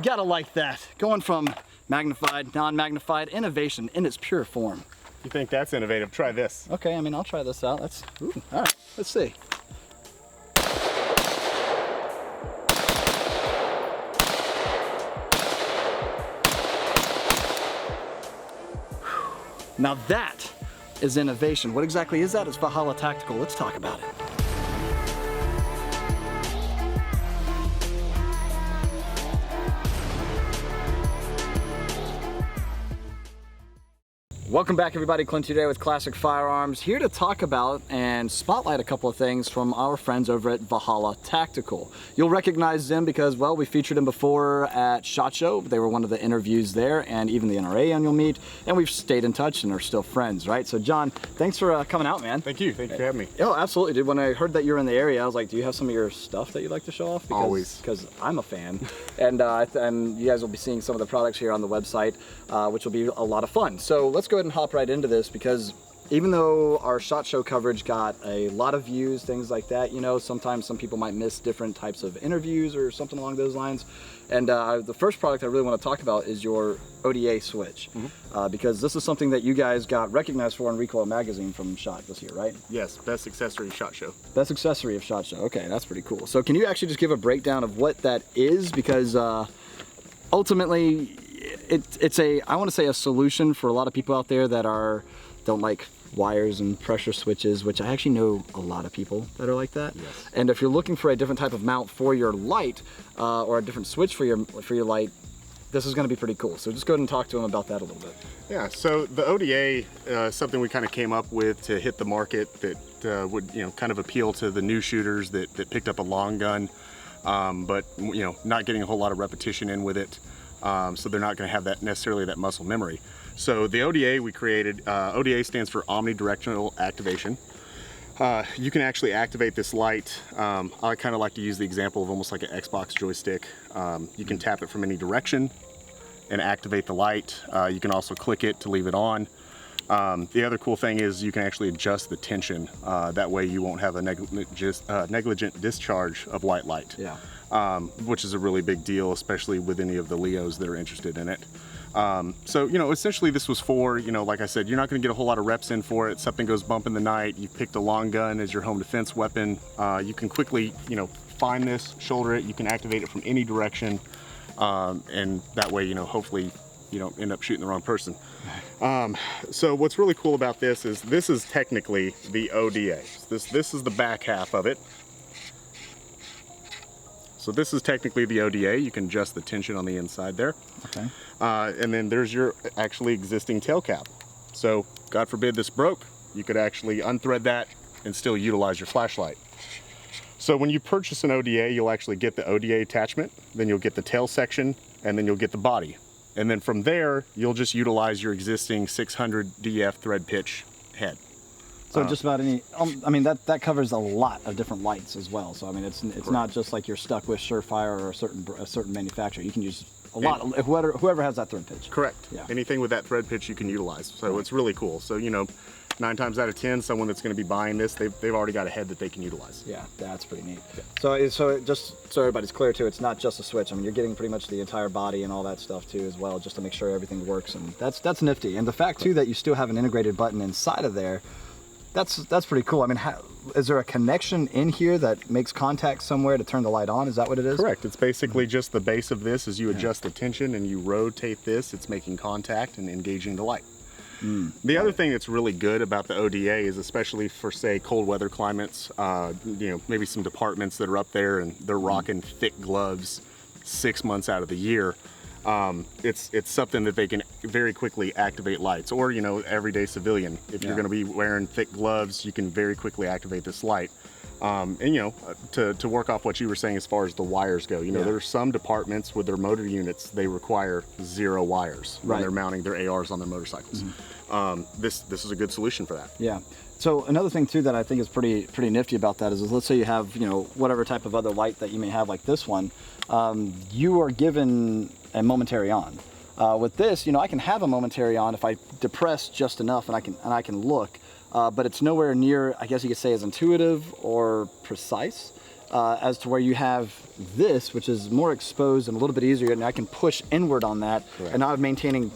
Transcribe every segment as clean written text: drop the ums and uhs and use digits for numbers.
You gotta like that. Going from magnified, non-magnified, innovation in its pure form. You think that's innovative? Try this. Okay, I mean, I'll try this out. All right, let's see. Now that is innovation. What exactly is that? It's Valhalla Tactical. Let's talk about it. Welcome back, everybody. Clint today with Classic Firearms, here to talk about and spotlight a couple of things from our friends over at Valhalla Tactical. You'll recognize them because, well, we featured them before at SHOT Show. They were one of the interviews there, and even the NRA annual meet, and we've stayed in touch and are still friends, right? So, John, thanks for coming out, man. Thank you. Thank you for having me. Oh, absolutely, dude. When I heard that you're in the area, I was like, do you have some of your stuff that you'd like to show off? Because, always. Because I'm a fan, and you guys will be seeing some of the products here on the website, which will be a lot of fun. So let's go ahead and hop right into this, because even though our SHOT Show coverage got a lot of views, things like that, you know, sometimes some people might miss different types of interviews or something along those lines. And the first product I really want to talk about is your ODA switch, because this is something that you guys got recognized for in Recoil Magazine from SHOT this year, right? Yes, best accessory SHOT Show. Best accessory of SHOT Show. Okay, that's pretty cool. So can you actually just give a breakdown of what that is? Because ultimately, I want to say a solution for a lot of people out there that don't like wires and pressure switches, which I actually know a lot of people that are like that. Yes. And if you're looking for a different type of mount for your light, or a different switch for your light, this is going to be pretty cool. So just go ahead and talk to them about that a little bit. Yeah, so the ODA is something we kind of came up with to hit the market that would, you know, kind of appeal to the new shooters that picked up a long gun, but, you know, not getting a whole lot of repetition in with it. So they're not going to have necessarily that muscle memory. So the ODA we created, ODA stands for omnidirectional activation. You can actually activate this light. I kind of like to use the example of almost like an Xbox joystick. You can tap it from any direction and activate the light. You can also click it to leave it on. The other cool thing is you can actually adjust the tension. That way you won't have a negligent discharge of white light. Yeah. Which is a really big deal, especially with any of the Leos that are interested in it. So, you know, essentially this was for, you know, like I said, you're not going to get a whole lot of reps in for it. Something goes bump in the night, you've picked a long gun as your home defense weapon. You can quickly, you know, find this, shoulder it, you can activate it from any direction. And that way, you know, hopefully you don't end up shooting the wrong person. So what's really cool about this is technically the ODA. This is the back half of it. So this is technically the ODA. You can adjust the tension on the inside there. Okay. And then there's your actually existing tail cap. So God forbid this broke, you could actually unthread that and still utilize your flashlight. So when you purchase an ODA, you'll actually get the ODA attachment, then you'll get the tail section, and then you'll get the body. And then from there, you'll just utilize your existing 600 DF thread pitch head. So just about any, I mean, that covers a lot of different lights as well. So I mean, it's not just like you're stuck with Surefire or a certain manufacturer. You can use a lot, whoever has that thread pitch. Correct. Yeah. Anything with that thread pitch you can utilize. So it's really cool. So, you know, 9 times out of 10, someone that's going to be buying this, they've already got a head that they can utilize. Yeah, that's pretty neat. Yeah. So just so everybody's clear too, it's not just a switch. I mean, you're getting pretty much the entire body and all that stuff too as well, just to make sure everything works. And that's nifty. And the fact too that you still have an integrated button inside of there, that's pretty cool. I mean, is there a connection in here that makes contact somewhere to turn the light on? Is that what it is? Correct. It's basically just the base of this. As you adjust the tension and you rotate this, it's making contact and engaging the light. The other thing that's really good about the ODA is, especially for, say, cold weather climates, you know, maybe some departments that are up there and they're rocking thick gloves 6 months out of the year. It's something that they can very quickly activate lights, or, you know, everyday civilian. If you're going to be wearing thick gloves, you can very quickly activate this light. And, you know, to work off what you were saying as far as the wires go, you know, there are some departments with their motor units, they require 0 wires when they're mounting their ARs on their motorcycles. This is a good solution for that. Yeah. So another thing too that I think is pretty nifty about that is let's say you have, you know, whatever type of other light that you may have, like this one, you are given a momentary on. With this, you know, I can have a momentary on if I depress just enough and I can look, but it's nowhere near, I guess you could say, as intuitive or precise as to where you have this, which is more exposed and a little bit easier, and I can push inward on that, Correct. and now I'm maintaining.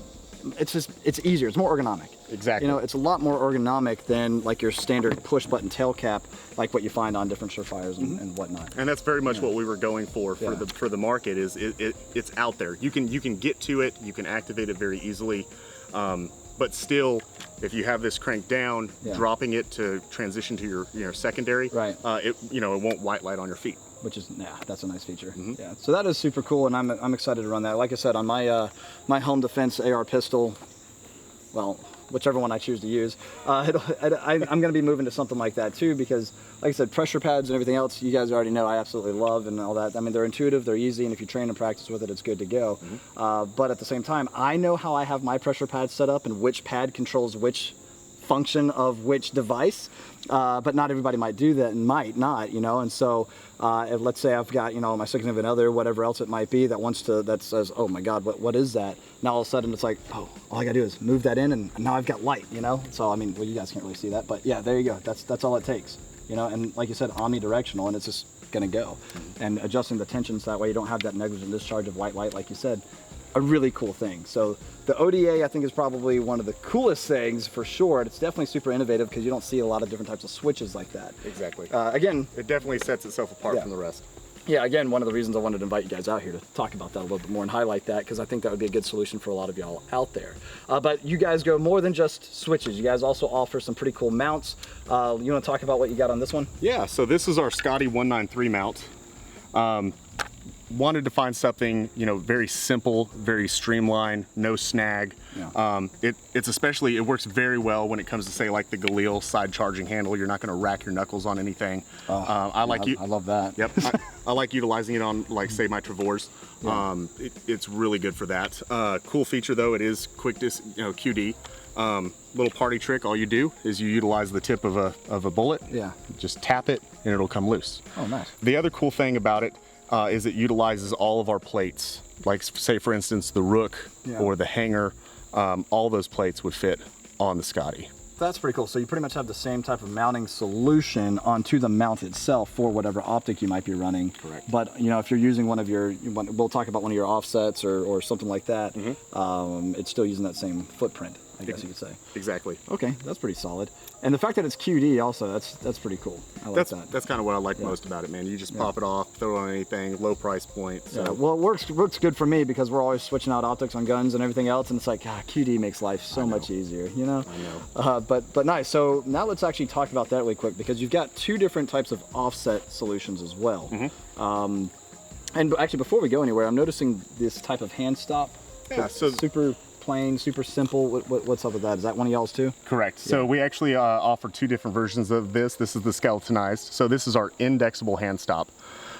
It's easier. It's more ergonomic. Exactly. You know, it's a lot more ergonomic than like your standard push button tail cap, like what you find on different Surefires and whatnot. And that's very much what we were going for Yeah. the market. Is it's out there. You can get to it. You can activate it very easily. But still, if you have this cranked down, dropping it to transition to your secondary, Right. It won't white light on your feet. Which is, that's a nice feature. Yeah, so that is super cool, and I'm excited to run that. Like I said, on my my home defense AR pistol, well, whichever one I choose to use, I'm going to be moving to something like that too, because like I said, pressure pads and everything else, you guys already know I absolutely love and all that. I mean, they're intuitive, they're easy, and if you train and practice with it, it's good to go. But at the same time, I know how I have my pressure pads set up and which pad controls which function of which device, but not everybody might do that and might not, and so if, let's say I've got my significant other, whatever else it might be, that says, oh my god, what is that? Now all of a sudden it's like, oh, all I gotta do is move that in and now I've got light, so I mean, well, you guys can't really see that, but yeah, there you go, that's all it takes, and like you said, omnidirectional, and it's just gonna go. And adjusting the tensions that way you don't have that negligent discharge of white light, like you said, a really cool thing. So the ODA, I think, is probably one of the coolest things for sure. It's definitely super innovative because you don't see a lot of different types of switches like that. Exactly. Again, it definitely sets itself apart from the rest. Yeah, again, one of the reasons I wanted to invite you guys out here to talk about that a little bit more and highlight that, because I think that would be a good solution for a lot of y'all out there. But you guys go more than just switches. You guys also offer some pretty cool mounts. You want to talk about what you got on this one? Yeah, so this is our Skadi 193 mount. Wanted to find something, very simple, very streamlined, no snag. Yeah. It works very well when it comes to, say, like the Galil side charging handle. You're not going to rack your knuckles on anything. I love that. Yep. I like utilizing it on, like, say, my Travors. Yeah. It's really good for that. Cool feature though, it is quick QD. Little party trick, all you do is you utilize the tip of a bullet. Yeah. Just tap it and it'll come loose. Oh, nice. The other cool thing about it is it utilizes all of our plates. Like, say for instance, the Rukh or the hanger, all those plates would fit on the Skadi. That's pretty cool. So you pretty much have the same type of mounting solution onto the mount itself for whatever optic you might be running. Correct. But if you're using one of your, we'll talk about one of your offsets or something like that, it's still using that same footprint, I guess you could say. Exactly. Okay, that's pretty solid. And the fact that it's QD also, that's pretty cool. I like that. That's kind of what I like most about it, man. You just pop it off, throw it on anything, low price point. So. Yeah, well, it works good for me because we're always switching out optics on guns and everything else, and it's like, QD makes life so much easier, I know. But nice. So now let's actually talk about that really quick, because you've got two different types of offset solutions as well. And actually, before we go anywhere, I'm noticing this type of hand stop. Yeah, so super plain, super simple. What's up with that? Is that one of y'all's too? Correct. Yeah. So we actually offer two different versions of this. This is the skeletonized. So this is our indexable hand stop.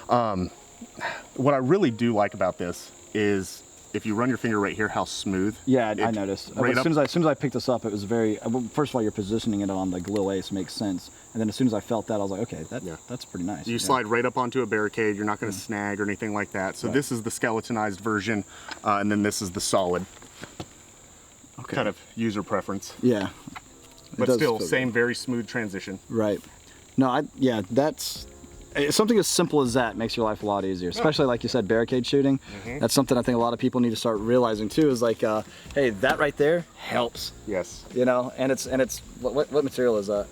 What I really do like about this is if you run your finger right here, how smooth. Yeah, I noticed. As soon as I picked this up, it was very. First of all, you're positioning it on the Galil Ace makes sense, and then as soon as I felt that, I was like, okay, that's pretty nice. You slide right up onto a barricade. You're not going to snag or anything like that. So this is the skeletonized version, and then this is the solid. Okay. Kind of user preference. Yeah. But still, same very smooth transition. Right. No, that's something as simple as that makes your life a lot easier, especially like you said, barricade shooting. That's something I think a lot of people need to start realizing too, is like, hey, that right there helps. Yes. And it's what material is that?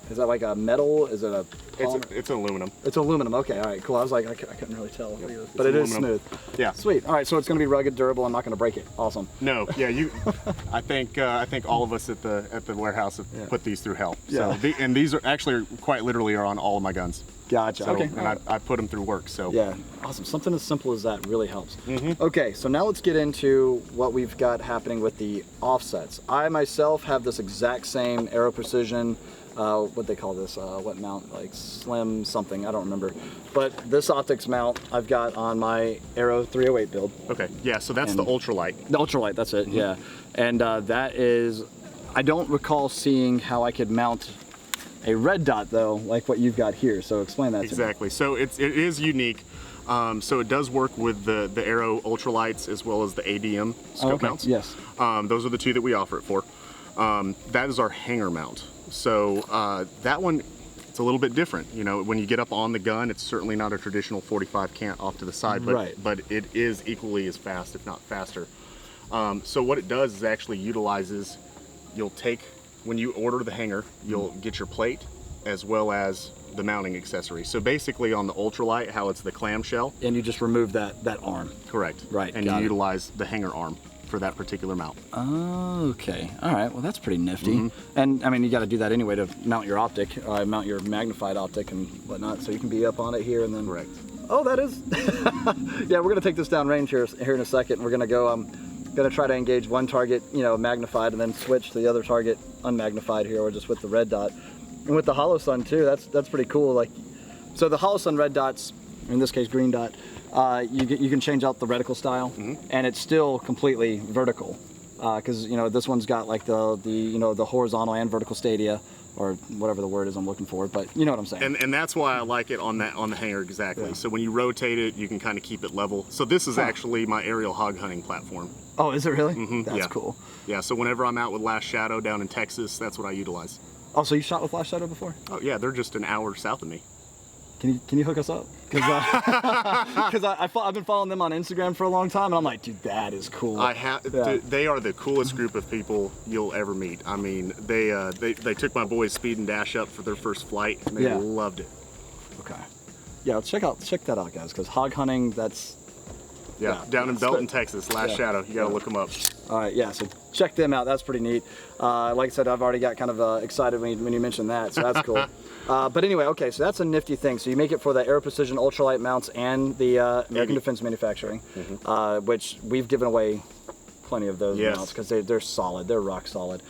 Is that like a metal? Is it a polymer? It's aluminum. It's aluminum. Okay, all right, cool. I was like, I couldn't really tell. But it is smooth. Yeah. Sweet. All right, so it's going to be rugged, durable. I'm not going to break it. Awesome. No. Yeah. I think all of us at the warehouse have put these through hell. Yeah. So and these are actually quite literally are on all of my guns. Gotcha. So, okay. And I put them through work. So. Yeah. Awesome. Something as simple as that really helps. Okay, so now let's get into what we've got happening with the offsets. I myself have this exact same Aero Precision. What they call this, what mount, like slim something, I don't remember. But this optics mount I've got on my Aero 308 build. Okay, yeah, so that's the ultralight. The ultralight, that's it, yeah. And that is, I don't recall seeing how I could mount a red dot though, like what you've got here, so explain that to me. Exactly, so it is unique. So it does work with the Aero ultralights as well as the ADM scope mounts. Yes. Those are the two that we offer it for. That is our hanger mount. So that one, it's a little bit different. You know, when you get up on the gun, it's certainly not a traditional 45 cant off to the side, but it is equally as fast, if not faster. So what it does is actually utilizes, you'll take, when you order the hanger, you'll get your plate as well as the mounting accessory. So basically on the ultralight, how it's the clamshell. And you just remove that arm. Correct. Right. And you utilize the hanger arm for that particular mount. Oh, okay. All right. Well, that's pretty nifty. And I mean, you got to do that anyway to mount your optic, mount your magnified optic and whatnot. So you can be up on it here and then. Correct. Oh, that is. Yeah, we're gonna take this down range here in a second. We're gonna go. Gonna try to engage one target, you know, magnified, and then switch to the other target unmagnified here, or just with the red dot. And with the hollow sun too, that's pretty cool. Like, so the hollow sun red dots, in this case green dot, you can change out the reticle style, and it's still completely vertical, because you know this one's got like the you know the horizontal and vertical stadia, or whatever the word is I'm looking for, but you know what I'm saying. And that's why I like it on the hanger exactly. Yeah. So when you rotate it, you can kind of keep it level. So this is actually my aerial hog hunting platform. Oh, is it really? That's cool. Yeah. So whenever I'm out with Last Shadow down in Texas, that's what I utilize. Oh, so you shot with Last Shadow before? Oh yeah, they're just an hour south of me. Can you hook us up? Because I've been following them on Instagram for a long time, and I'm like, dude, that is cool. They are the coolest group of people you'll ever meet. I mean, they took my boys Speed and Dash up for their first flight, and they loved it. Okay. Yeah, check that out, guys, because hog hunting, that's down in Belton, Texas, Last Shadow. You gotta look them up. All right, yeah, so check them out. That's pretty neat. Like I said, I've already got kind of excited when you mentioned that, so that's cool. But anyway, okay, so that's a nifty thing. So you make it for the Aero Precision ultralight mounts and the American Defense Manufacturing, which we've given away plenty of those mounts because they're solid. They're rock solid.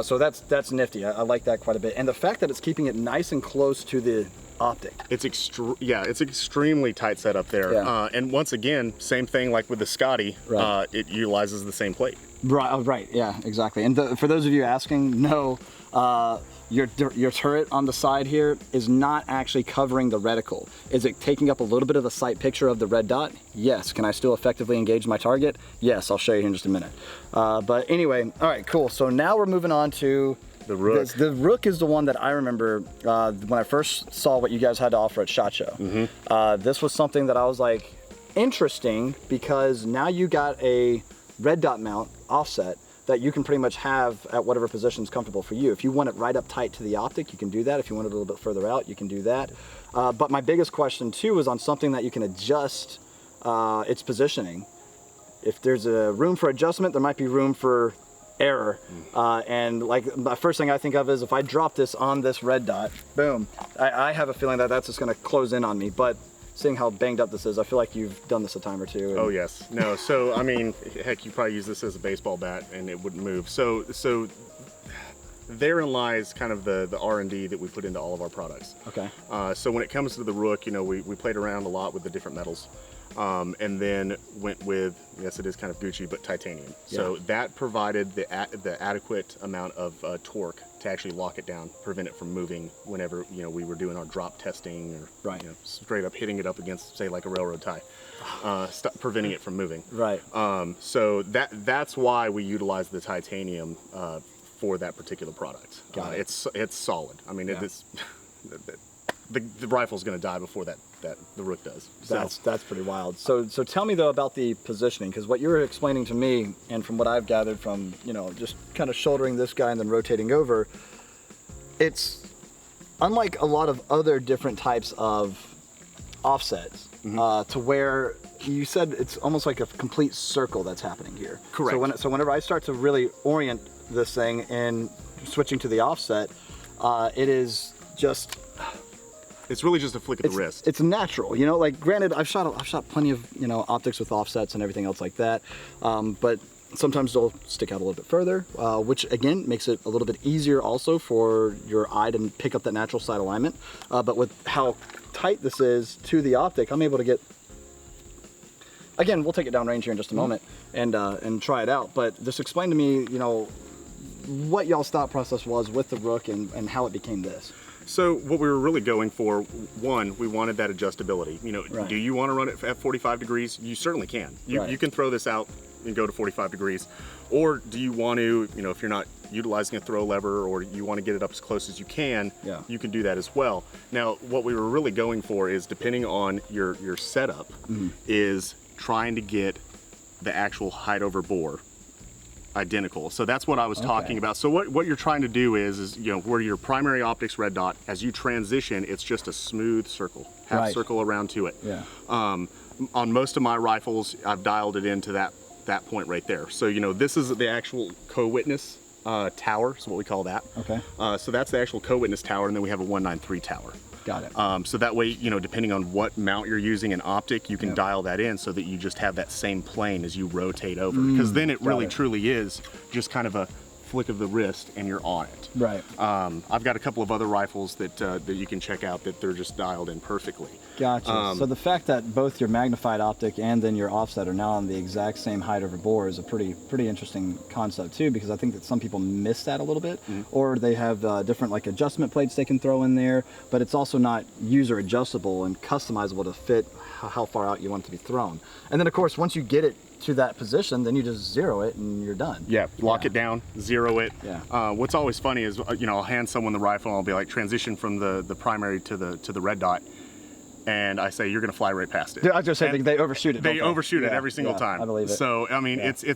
So that's nifty. I like that quite a bit. And the fact that it's keeping it nice and close to the optic. It's extremely tight setup there. Yeah. And once again, same thing like with the Skadi, it utilizes the same plate. Right, yeah, exactly. And for those of you asking, no, your turret on the side here is not actually covering the reticle. Is it taking up a little bit of the sight picture of the red dot? Yes. Can I still effectively engage my target? Yes, I'll show you in just a minute. But anyway, all right, cool. So now we're moving on to the Rukh. The Rukh is the one that I remember when I first saw what you guys had to offer at SHOT Show. This was something that I was like, interesting, because now you got a red dot mount offset that you can pretty much have at whatever position is comfortable for you. If you want it right up tight to the optic, you can do that. If you want it a little bit further out, you can do that. But my biggest question too is on something that you can adjust its positioning. If there's a room for adjustment, there might be room for error. And like the first thing I think of is if I drop this on this red dot, boom, I have a feeling that that's just gonna close in on me. But seeing how banged up this is, I feel like you've done this a time or two. Oh yes. No, so I mean, heck, you probably use this as a baseball bat and it wouldn't move. So therein lies kind of the R&D that we put into all of our products. Okay. So when it comes to the Rukh, you know, we played around a lot with the different metals. And then went with, yes, it is kind of Gucci, but titanium. Yeah. So that provided the adequate amount of torque to actually lock it down, prevent it from moving whenever, you know, we were doing our drop testing or you know, straight up hitting it up against, say, like a railroad tie, preventing it from moving. Right. So that's why we utilize the titanium for that particular product. Got it. It's solid. I mean, it's the rifle's going to die before the Rukh does. So. That's pretty wild. So tell me though about the positioning, because what you're explaining to me, and from what I've gathered from, you know, just kind of shouldering this guy and then rotating over, it's unlike a lot of other different types of offsets, to where you said it's almost like a complete circle that's happening here. Correct. So whenever I start to really orient this thing and switching to the offset, it is just. It's really just a flick of the wrist. It's natural, you know. Like, granted, I've shot plenty of, you know, optics with offsets and everything else like that, but sometimes they'll stick out a little bit further, which again makes it a little bit easier also for your eye to pick up that natural side alignment. But with how tight this is to the optic, I'm able to get. Again, we'll take it downrange here in just a moment and try it out. But just explain to me, you know, what y'all's thought process was with the Rukh and how it became this. So what we were really going for, one, we wanted that adjustability. You know, do you want to run it at 45 degrees? You certainly can. You can throw this out and go to 45 degrees. Or do you want to, you know, if you're not utilizing a throw lever, or you want to get it up as close as you can, Yeah. you can do that as well. Now, what we were really going for is, depending on your setup, is trying to get the actual height over bore identical. So that's what I was talking about. So what you're trying to do is you know, where your primary optics red dot, as you transition, it's just a smooth circle, half circle around to it. Yeah. On most of my rifles, I've dialed it into that point right there. So, you know, this is the actual co-witness tower, is what we call that. Okay. So that's the actual co-witness tower, and then we have a 193 tower. Got it. So that way, you know, depending on what mount you're using in optic, you can dial that in so that you just have that same plane as you rotate over. Because then it really truly is just kind of a flick of the wrist and you're on it. Right. I've got a couple of other rifles that you can check out that they're just dialed in perfectly. Gotcha. So the fact that both your magnified optic and then your offset are now on the exact same height over bore is a pretty interesting concept too, because I think that some people miss that a little bit, or they have different like adjustment plates they can throw in there, but it's also not user adjustable and customizable to fit how far out you want it to be thrown. And then of course, once you get it to that position, then you just zero it and you're done. Yeah, lock it down, zero it. Yeah. What's always funny is, you know, I'll hand someone the rifle and I'll be like, transition from the primary to the red dot. And I say, you're gonna fly right past it. I was just saying they overshoot it. They overshoot it every single time. I believe it. So I mean, it's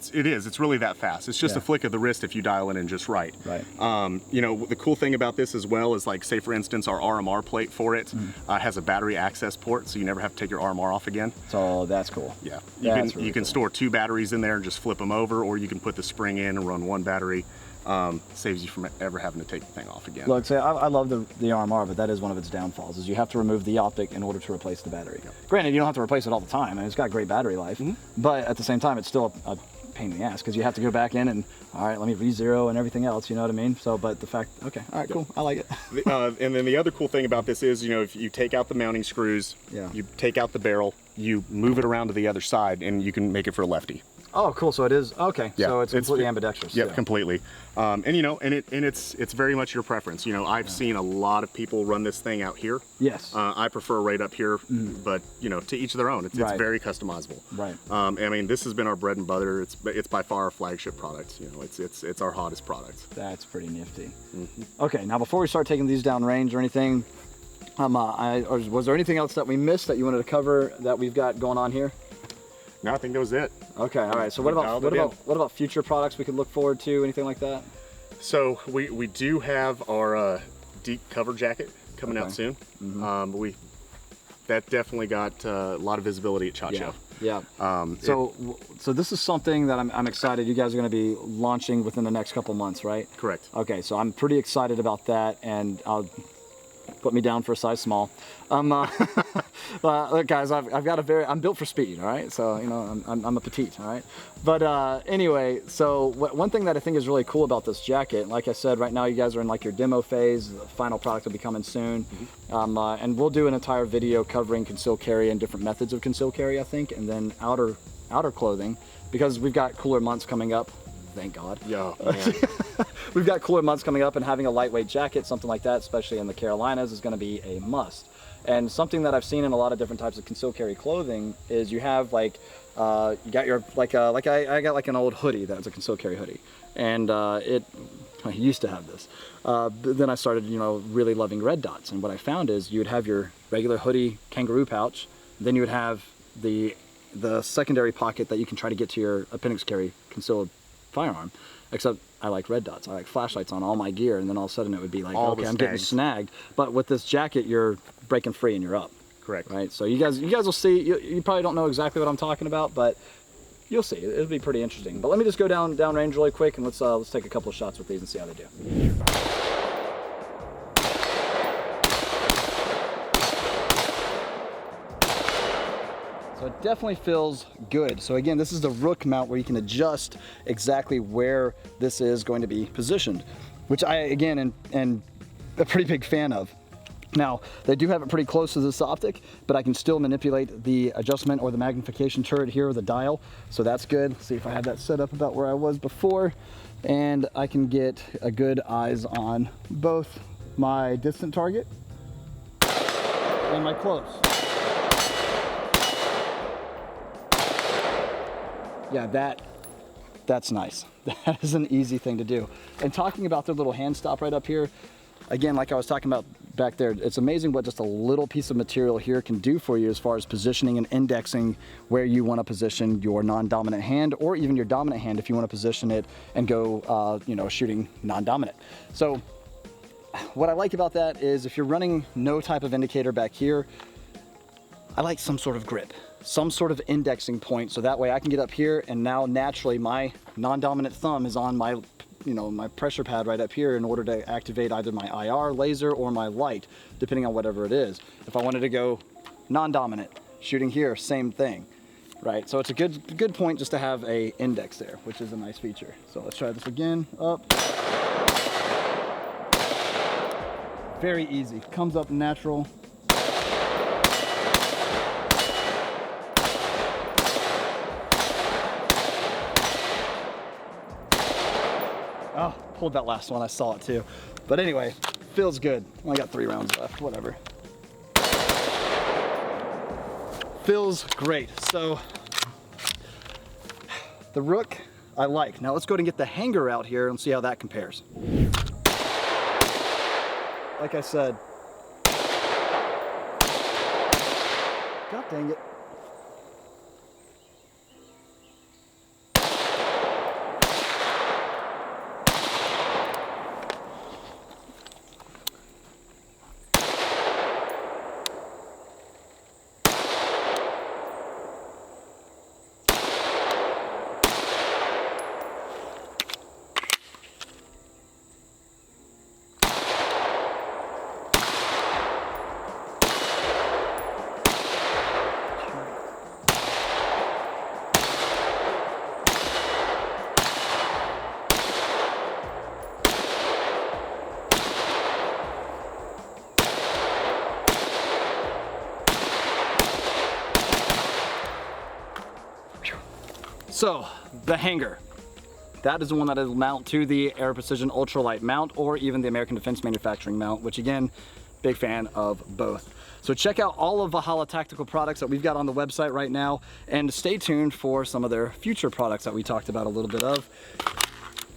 really that fast. It's just a flick of the wrist if you dial it in just right. Right. You know, the cool thing about this as well is, like, say for instance, our RMR plate for it has a battery access port, so you never have to take your RMR off again. So that's cool. Yeah. That's You can store 2 batteries in there and just flip them over, or you can put the spring in and run 1 battery. Saves you from ever having to take the thing off again. Look, say I love the RMR, but that is one of its downfalls, is you have to remove the optic in order to replace the battery. Granted, you don't have to replace it all the time, and it's got great battery life, but at the same time, it's still a pain in the ass, because you have to go back in and, all right, let me re-zero and everything else, you know what I mean? So, but the fact, okay, all right, cool, I like it. And then the other cool thing about this is, you know, if you take out the mounting screws, you take out the barrel, you move it around to the other side, and you can make it for a lefty. Oh, cool. So it is okay. Yeah, so it's completely ambidextrous. Yep, completely. And you know, it's very much your preference. You know, I've seen a lot of people run this thing out here. Yes. I prefer right up here, but you know, to each their own. It's very customizable. Right. I mean, this has been our bread and butter. It's by far our flagship product. You know, it's our hottest product. That's pretty nifty. Okay, now before we start taking these down range or anything, was there anything else that we missed that you wanted to cover that we've got going on here? No, I think that was it. Okay, all right. So what about future products we could look forward to? Anything like that? So we do have our deep cover jacket coming out soon. That definitely got a lot of visibility at SHOT Show. Yeah. So this is something that I'm excited. You guys are going to be launching within the next couple months, right? Correct. Okay, so I'm pretty excited about that, and put me down for a size small. Look, guys, I'm built for speed, all right? So, you know, I'm a petite, all right? But anyway, so one thing that I think is really cool about this jacket, like I said, right now you guys are in like your demo phase. The final product will be coming soon. And we'll do an entire video covering concealed carry and different methods of concealed carry, I think, and then outer clothing, because we've got cooler months coming up. Thank God. Yeah, man. We've got cooler months coming up, and having a lightweight jacket, something like that, especially in the Carolinas, is going to be a must. And something that I've seen in a lot of different types of concealed carry clothing is you have like, you got your, I got like an old hoodie that's a concealed carry hoodie. And I used to have this. But then I started, you know, really loving red dots. And what I found is you would have your regular hoodie kangaroo pouch, then you would have the secondary pocket that you can try to get to your appendix carry concealed firearm, except I like red dots. I like flashlights on all my gear, and then all of a sudden it would be like, okay, I'm getting snagged. But with this jacket, you're breaking free and you're up. Correct. Right. So you guys will see. You probably don't know exactly what I'm talking about, but you'll see. It'll be pretty interesting. But let me just go down range really quick, and let's take a couple of shots with these and see how they do. So it definitely feels good. So again, this is the Rukh mount where you can adjust exactly where this is going to be positioned, which I, again, am a pretty big fan of. Now, they do have it pretty close to this optic, but I can still manipulate the adjustment or the magnification turret here with the dial. So that's good. Let's see if I have that set up about where I was before. And I can get a good eyes on both my distant target and my close. Yeah, That's nice. That is an easy thing to do. And talking about the little hand stop right up here, again, like I was talking about back there, it's amazing what just a little piece of material here can do for you as far as positioning and indexing where you want to position your non-dominant hand, or even your dominant hand if you want to position it and go, you know, shooting non-dominant. So what I like about that is if you're running no type of indicator back here, I like some sort of grip, some sort of indexing point, so that way I can get up here and now naturally my non-dominant thumb is on my, you know, my pressure pad right up here in order to activate either my IR, laser, or my light, depending on whatever it is. If I wanted to go non-dominant, shooting here, same thing, right? So it's a good point just to have a index there, which is a nice feature. So let's try this again, up. Very easy, comes up natural. Oh, pulled that last one, I saw it too. But anyway, feels good. Only got 3 rounds left, whatever. Feels great. So, the Rukh, I like. Now let's go ahead and get the hanger out here and see how that compares. Like I said, God dang it. So, the hanger. That is the one that will mount to the Air Precision Ultralight mount, or even the American Defense Manufacturing mount, which again, big fan of both. So check out all of Valhalla tactical products that we've got on the website right now, and stay tuned for some of their future products that we talked about a little bit of.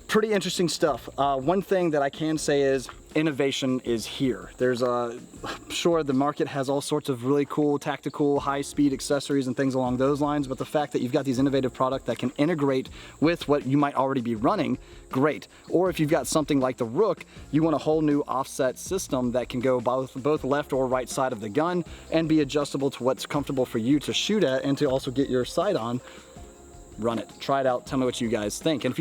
Pretty interesting stuff. One thing that I can say is innovation is here. I'm sure the market has all sorts of really cool tactical high-speed accessories and things along those lines, but the fact that you've got these innovative products that can integrate with what you might already be running, great. Or if you've got something like the Rukh, you want a whole new offset system that can go both left or right side of the gun and be adjustable to what's comfortable for you to shoot at and to also get your sight on. Run it, try it out, tell me what you guys think. And if